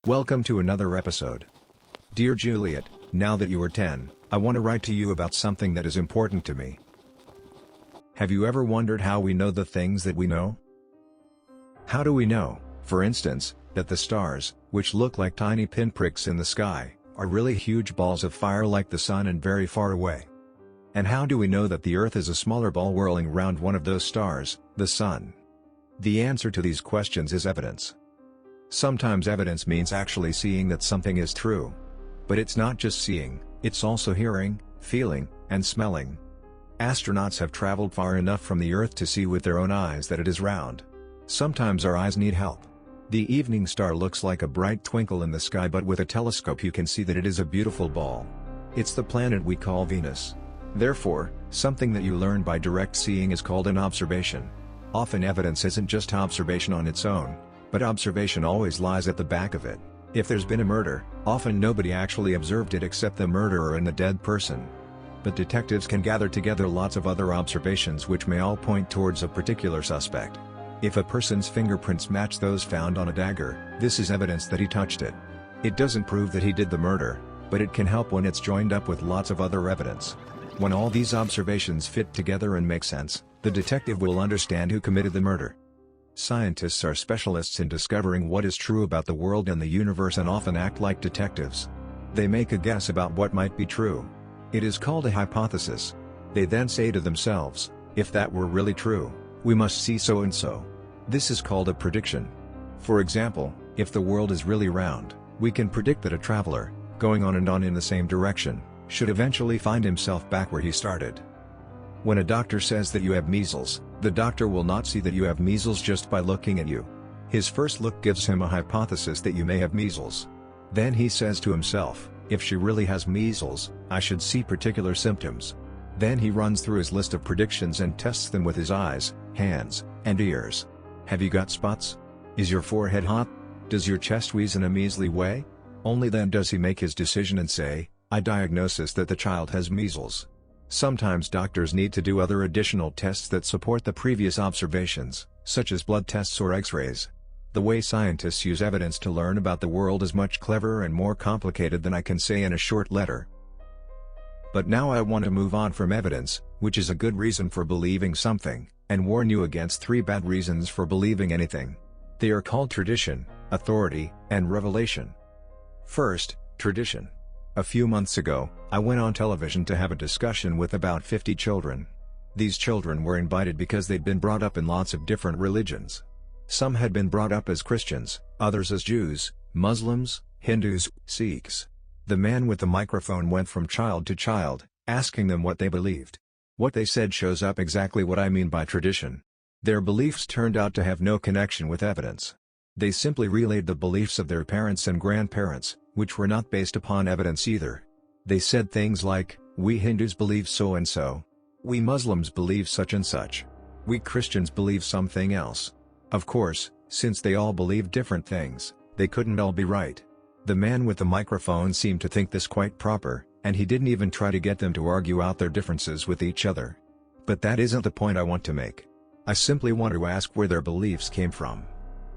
Welcome to another episode. Dear Juliet, now that you are 10, I want to write to you about something that is important to me. Have you ever wondered how we know the things that we know? How do we know, for instance, that the stars, which look like tiny pinpricks in the sky, are really huge balls of fire like the sun and very far away? And how do we know that the Earth is a smaller ball whirling round one of those stars, the sun? The answer to these questions is evidence. Sometimes evidence means actually seeing that something is true. But it's not just seeing, it's also hearing, feeling, and smelling. Astronauts have traveled far enough from the Earth to see with their own eyes that it is round. Sometimes our eyes need help. The evening star looks like a bright twinkle in the sky, but with a telescope you can see that it is a beautiful ball. It's the planet we call Venus. Therefore, something that you learn by direct seeing is called an observation. Often evidence isn't just observation on its own, but observation always lies at the back of it. If there's been a murder, often nobody actually observed it except the murderer and the dead person. But detectives can gather together lots of other observations which may all point towards a particular suspect. If a person's fingerprints match those found on a dagger, this is evidence that he touched it. It doesn't prove that he did the murder, but it can help when it's joined up with lots of other evidence. When all these observations fit together and make sense, the detective will understand who committed the murder. Scientists are specialists in discovering what is true about the world and the universe and often act like detectives. They make a guess about what might be true. It is called a hypothesis. They then say to themselves, if that were really true, we must see so and so. This is called a prediction. For example, if the world is really round, we can predict that a traveler, going on and on in the same direction, should eventually find himself back where he started. When a doctor says that you have measles, the doctor will not see that you have measles just by looking at you. His first look gives him a hypothesis that you may have measles. Then he says to himself, if she really has measles, I should see particular symptoms. Then he runs through his list of predictions and tests them with his eyes, hands, and ears. Have you got spots? Is your forehead hot? Does your chest wheeze in a measly way? Only then does he make his decision and say, I diagnose that the child has measles. Sometimes doctors need to do other additional tests that support the previous observations, such as blood tests or X-rays. The way scientists use evidence to learn about the world is much cleverer and more complicated than I can say in a short letter. But now I want to move on from evidence, which is a good reason for believing something, and warn you against 3 bad reasons for believing anything. They are called tradition, authority, and revelation. First, tradition. A few months ago, I went on television to have a discussion with about 50 children. These children were invited because they'd been brought up in lots of different religions. Some had been brought up as Christians, others as Jews, Muslims, Hindus, Sikhs. The man with the microphone went from child to child, asking them what they believed. What they said shows up exactly what I mean by tradition. Their beliefs turned out to have no connection with evidence. They simply relayed the beliefs of their parents and grandparents, which were not based upon evidence either. They said things like, we Hindus believe so and so. We Muslims believe such and such. We Christians believe something else. Of course, since they all believed different things, they couldn't all be right. The man with the microphone seemed to think this quite proper, and he didn't even try to get them to argue out their differences with each other. But that isn't the point I want to make. I simply want to ask where their beliefs came from.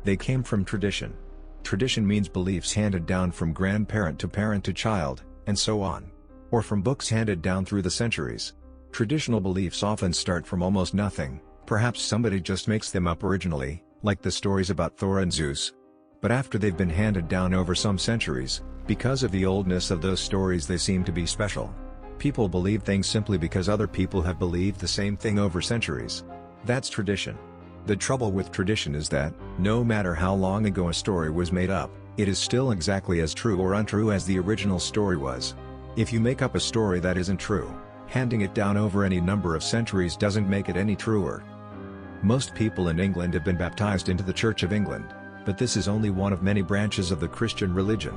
They came from tradition. Tradition means beliefs handed down from grandparent to child, and so on. Or from books handed down through the centuries. Traditional beliefs often start from almost nothing, perhaps somebody just makes them up originally, like the stories about Thor and Zeus. But after they've been handed down over some centuries, because of the oldness of those stories they seem to be special. People believe things simply because other people have believed the same thing over centuries. That's tradition. The trouble with tradition is that, no matter how long ago a story was made up, it is still exactly as true or untrue as the original story was. If you make up a story that isn't true, handing it down over any number of centuries doesn't make it any truer. Most people in England have been baptized into the Church of England, but this is only one of many branches of the Christian religion.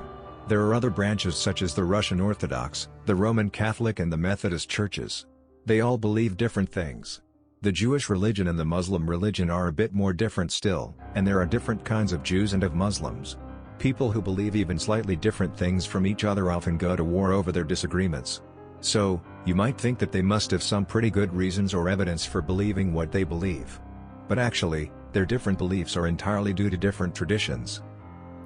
There are other branches such as the Russian Orthodox, the Roman Catholic and the Methodist churches. They all believe different things. The Jewish religion and the Muslim religion are a bit more different still, and there are different kinds of Jews and of Muslims. People who believe even slightly different things from each other often go to war over their disagreements. So, you might think that they must have some pretty good reasons or evidence for believing what they believe. But actually, their different beliefs are entirely due to different traditions.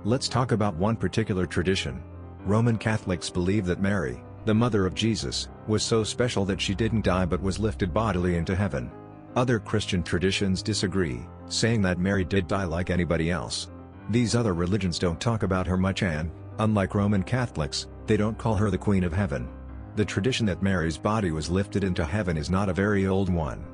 Let's talk about one particular tradition. Roman Catholics believe that Mary, the mother of Jesus, was so special that she didn't die but was lifted bodily into heaven. Other Christian traditions disagree, saying that Mary did die like anybody else. These other religions don't talk about her much and, unlike Roman Catholics, they don't call her the Queen of Heaven. The tradition that Mary's body was lifted into heaven is not a very old one.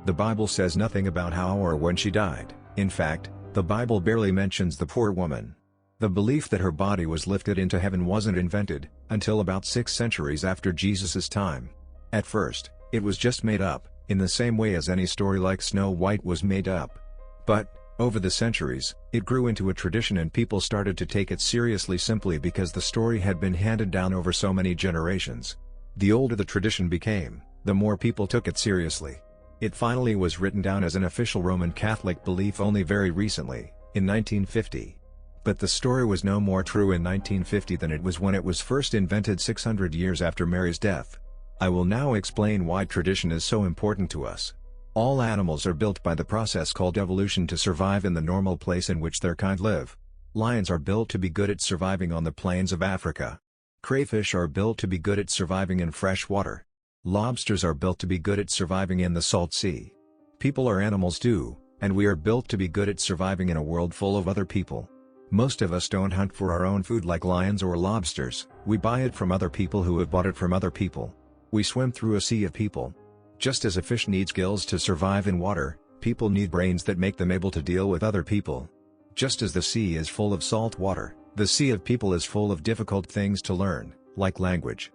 The Bible says nothing about how or when she died. In fact, the Bible barely mentions the poor woman. The belief that her body was lifted into heaven wasn't invented until about 6 centuries after Jesus' time. At first, it was just made up, in the same way as any story like Snow White was made up. But, over the centuries, it grew into a tradition and people started to take it seriously simply because the story had been handed down over so many generations. The older the tradition became, the more people took it seriously. It finally was written down as an official Roman Catholic belief only very recently, in 1950. But the story was no more true in 1950 than it was when it was first invented 600 years after Mary's death. I will now explain why tradition is so important to us. All animals are built by the process called evolution to survive in the normal place in which their kind live. Lions are built to be good at surviving on the plains of Africa. Crayfish are built to be good at surviving in fresh water. Lobsters are built to be good at surviving in the salt sea. People are animals too, and we are built to be good at surviving in a world full of other people. Most of us don't hunt for our own food like lions or lobsters, we buy it from other people who have bought it from other people. We swim through a sea of people. Just as a fish needs gills to survive in water, people need brains that make them able to deal with other people. Just as the sea is full of salt water, the sea of people is full of difficult things to learn, like language.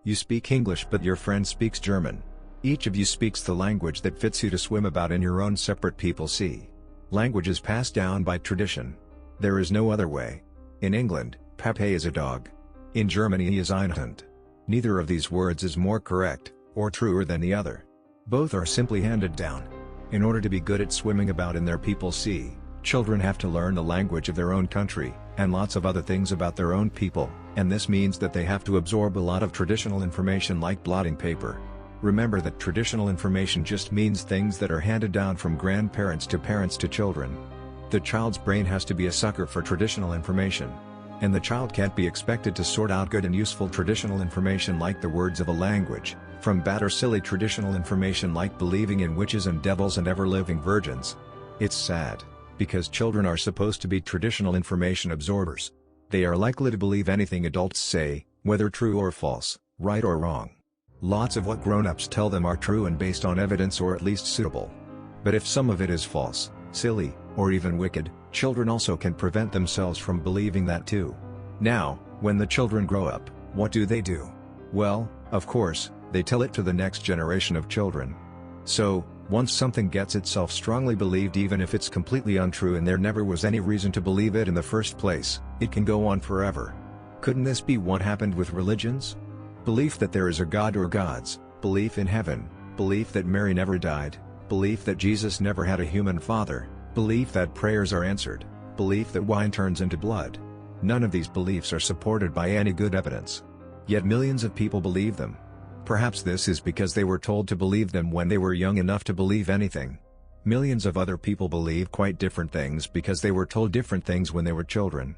You speak English but your friend speaks German. Each of you speaks the language that fits you to swim about in your own separate people sea. Language is passed down by tradition. There is no other way. In England, Pepe is a dog. In Germany he is ein Hund. Neither of these words is more correct, or truer than the other. Both are simply handed down. In order to be good at swimming about in their people's sea, children have to learn the language of their own country, and lots of other things about their own people, and this means that they have to absorb a lot of traditional information like blotting paper. Remember that traditional information just means things that are handed down from grandparents to parents to children. The child's brain has to be a sucker for traditional information. And the child can't be expected to sort out good and useful traditional information like the words of a language, from bad or silly traditional information like believing in witches and devils and ever-living virgins. It's sad, because children are supposed to be traditional information absorbers. They are likely to believe anything adults say, whether true or false, right or wrong. Lots of what grown-ups tell them are true and based on evidence or at least suitable. But if some of it is false, silly, or even wicked, children also can prevent themselves from believing that too. Now, when the children grow up, what do? Well, of course, they tell it to the next generation of children. So, once something gets itself strongly believed even if it's completely untrue and there never was any reason to believe it in the first place, it can go on forever. Couldn't this be what happened with religions? Belief that there is a God or gods, belief in heaven, belief that Mary never died, belief that Jesus never had a human father, belief that prayers are answered, belief that wine turns into blood. None of these beliefs are supported by any good evidence. Yet millions of people believe them. Perhaps this is because they were told to believe them when they were young enough to believe anything. Millions of other people believe quite different things because they were told different things when they were children.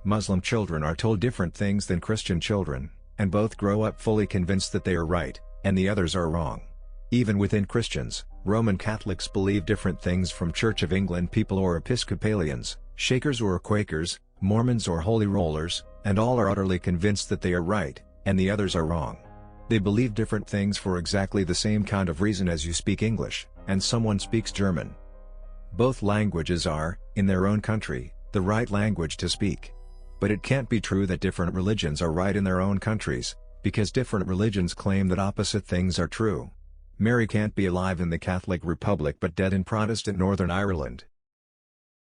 Muslim children are told different things than Christian children, and both grow up fully convinced that they are right, and the others are wrong. Even within Christians, Roman Catholics believe different things from Church of England people or Episcopalians, Shakers or Quakers, Mormons or Holy Rollers, and all are utterly convinced that they are right, and the others are wrong. They believe different things for exactly the same kind of reason as you speak English, and someone speaks German. Both languages are, in their own country, the right language to speak. But it can't be true that different religions are right in their own countries, because different religions claim that opposite things are true. Mary can't be alive in the Catholic Republic but dead in Protestant Northern Ireland.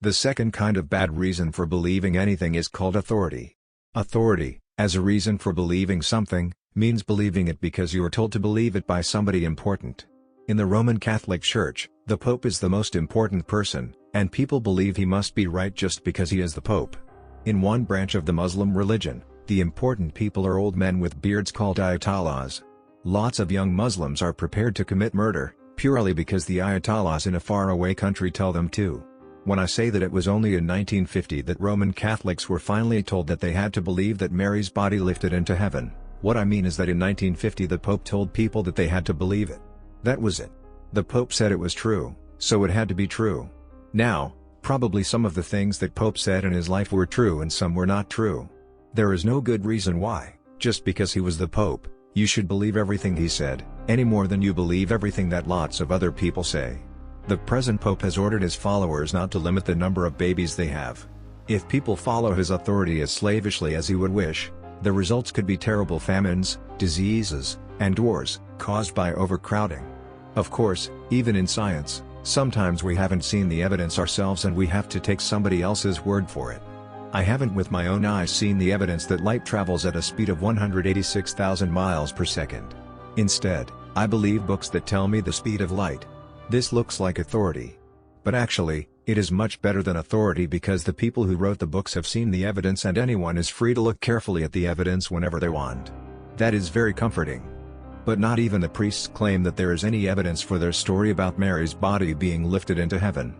The second kind of bad reason for believing anything is called authority. Authority, as a reason for believing something, means believing it because you are told to believe it by somebody important. In the Roman Catholic Church, the Pope is the most important person, and people believe he must be right just because he is the Pope. In one branch of the Muslim religion, the important people are old men with beards called ayatollahs. Lots of young Muslims are prepared to commit murder, purely because the ayatollahs in a faraway country tell them to. When I say that it was only in 1950 that Roman Catholics were finally told that they had to believe that Mary's body lifted into heaven, what I mean is that in 1950 the Pope told people that they had to believe it. That was it. The Pope said it was true, so it had to be true. Now, probably some of the things that Pope said in his life were true and some were not true. There is no good reason why, just because he was the Pope, you should believe everything he said, any more than you believe everything that lots of other people say. The present Pope has ordered his followers not to limit the number of babies they have. If people follow his authority as slavishly as he would wish, the results could be terrible famines, diseases, and wars, caused by overcrowding. Of course, even in science, sometimes we haven't seen the evidence ourselves and we have to take somebody else's word for it. I haven't with my own eyes seen the evidence that light travels at a speed of 186,000 miles per second. Instead, I believe books that tell me the speed of light. This looks like authority. But actually, it is much better than authority because the people who wrote the books have seen the evidence and anyone is free to look carefully at the evidence whenever they want. That is very comforting. But not even the priests claim that there is any evidence for their story about Mary's body being lifted into heaven.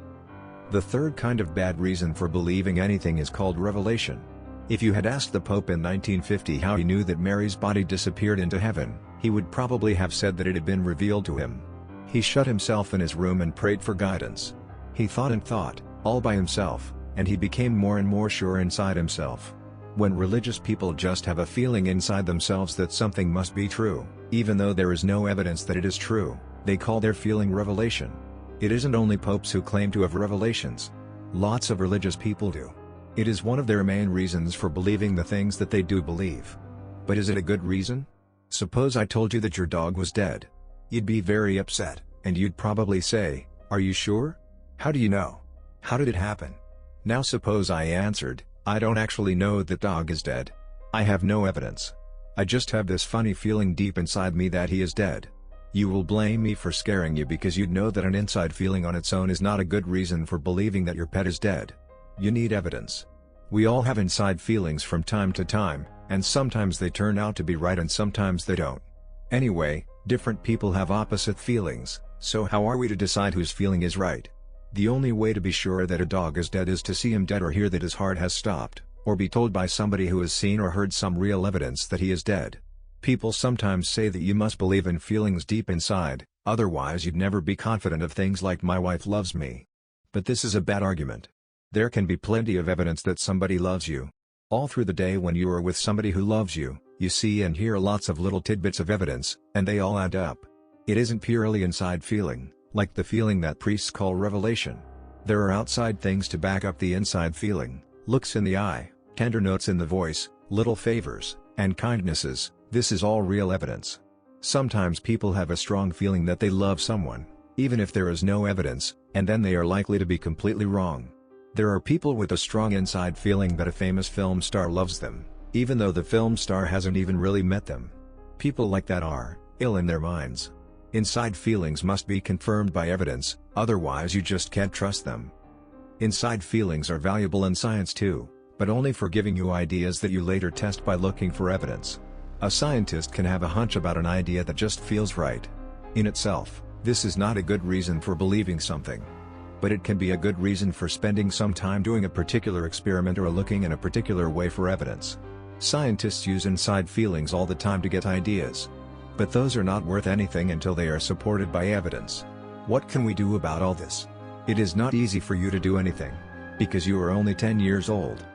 The third kind of bad reason for believing anything is called revelation. If you had asked the Pope in 1950 how he knew that Mary's body disappeared into heaven, he would probably have said that it had been revealed to him. He shut himself in his room and prayed for guidance. He thought and thought, all by himself, and he became more and more sure inside himself. When religious people just have a feeling inside themselves that something must be true, even though there is no evidence that it is true, they call their feeling revelation. It isn't only popes who claim to have revelations. Lots of religious people do. It is one of their main reasons for believing the things that they do believe. But is it a good reason? Suppose I told you that your dog was dead. You'd be very upset, and you'd probably say, "Are you sure? How do you know? How did it happen?" Now suppose I answered, "I don't actually know that dog is dead. I have no evidence. I just have this funny feeling deep inside me that he is dead." You will blame me for scaring you because you'd know that an inside feeling on its own is not a good reason for believing that your pet is dead. You need evidence. We all have inside feelings from time to time, and sometimes they turn out to be right and sometimes they don't. Anyway, different people have opposite feelings, so how are we to decide whose feeling is right? The only way to be sure that a dog is dead is to see him dead or hear that his heart has stopped, or be told by somebody who has seen or heard some real evidence that he is dead. People sometimes say that you must believe in feelings deep inside, otherwise you'd never be confident of things like "my wife loves me." But this is a bad argument. There can be plenty of evidence that somebody loves you. All through the day when you are with somebody who loves you, you see and hear lots of little tidbits of evidence, and they all add up. It isn't purely inside feeling, like the feeling that priests call revelation. There are outside things to back up the inside feeling: looks in the eye, tender notes in the voice, little favors, and kindnesses. This is all real evidence. Sometimes people have a strong feeling that they love someone, even if there is no evidence, and then they are likely to be completely wrong. There are people with a strong inside feeling that a famous film star loves them, even though the film star hasn't even really met them. People like that are ill in their minds. Inside feelings must be confirmed by evidence, otherwise you just can't trust them. Inside feelings are valuable in science too, but only for giving you ideas that you later test by looking for evidence. A scientist can have a hunch about an idea that just feels right. In itself, this is not a good reason for believing something. But it can be a good reason for spending some time doing a particular experiment or looking in a particular way for evidence. Scientists use inside feelings all the time to get ideas. But those are not worth anything until they are supported by evidence. What can we do about all this? It is not easy for you to do anything, because you are only 10 years old.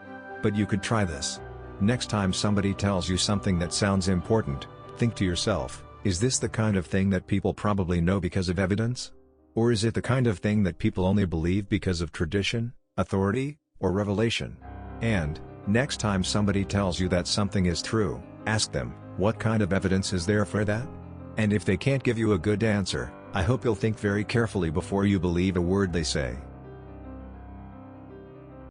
But you could try this. Next time somebody tells you something that sounds important, think to yourself, is this the kind of thing that people probably know because of evidence? Or is it the kind of thing that people only believe because of tradition, authority, or revelation? And, next time somebody tells you that something is true, ask them, what kind of evidence is there for that? And if they can't give you a good answer, I hope you'll think very carefully before you believe a word they say.